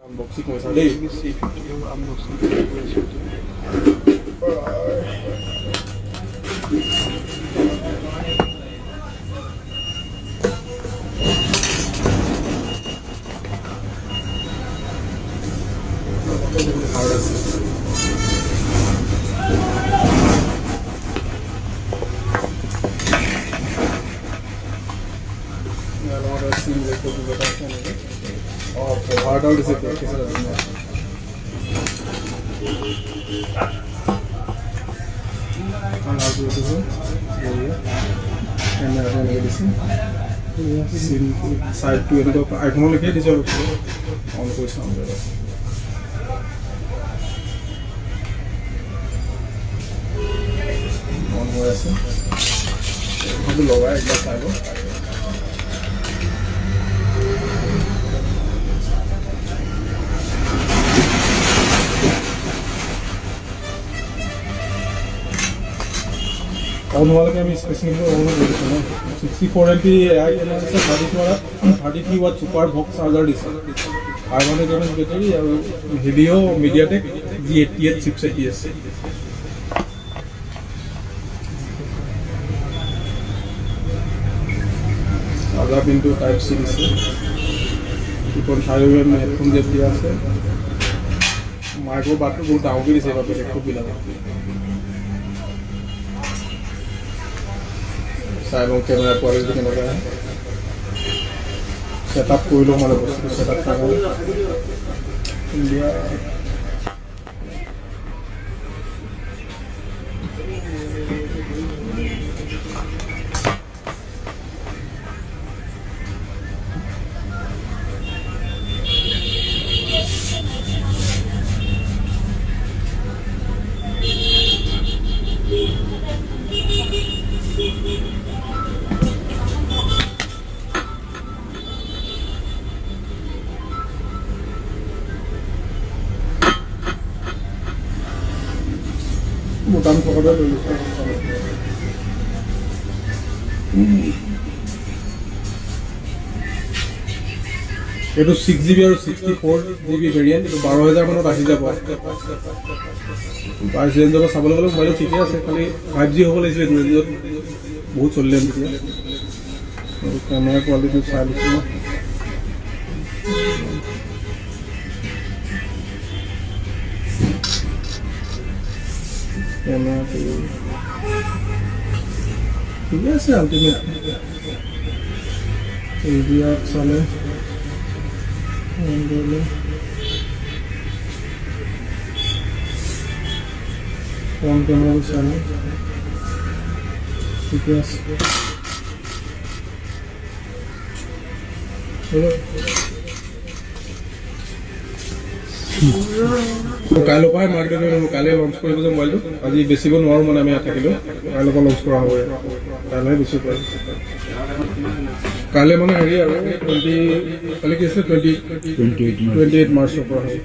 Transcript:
Unboxing with a day. Hard out is a case. Side to the I can only get this on question. On question. How to lower it? On वाले का भी specific on हो गया ना 64 MP AI camera से 33 watt super box charger this 500 mAh बैटरी और Helio MediaTek G88 chipset this आधा पिन टाइप सी दिस ऊपर 5 mm हेडफोन जेट दिया আছে माइक्रो बात बहुत डाउन की सेवा पे खूब बिला साइड में कैमरा क्वालिटी के लगा है सेटअप कोई लोग मतलब सेटअप कर रहे हैं इंडिया मोटाम पकड़ा ले ये तो 6GB और 64GB वेरिएंट तो 12000 माনত आহি যাব प्राइस रेंज को চাবলৈ গলে মোবাইল ঠিকই আছে খালি 5G হ'ব লাগিছিল ৰেঞ্জত বহুত চলিলে এতিয়া ক্যামেৰা কোৱালিটি চাই লৈছো कैमरा ठीक है अल्टीमेट एरिया चले फ्रंट कैमरा चले ठीक है কাইলৈ পৰা মাৰ্কেটত কাইলৈ লঞ্চ কৰিব যে মোবাইলটো আজি বেছিব নোৱাৰো মানে আমি থাকিলো কাইলৈ পৰা লঞ্চ কৰা হ'ব কাইলৈ বেছি পাই কাইলৈ মানে হেৰি আৰু 20 কালি কি আছে 28 মাৰ্চৰ পৰা হ'ব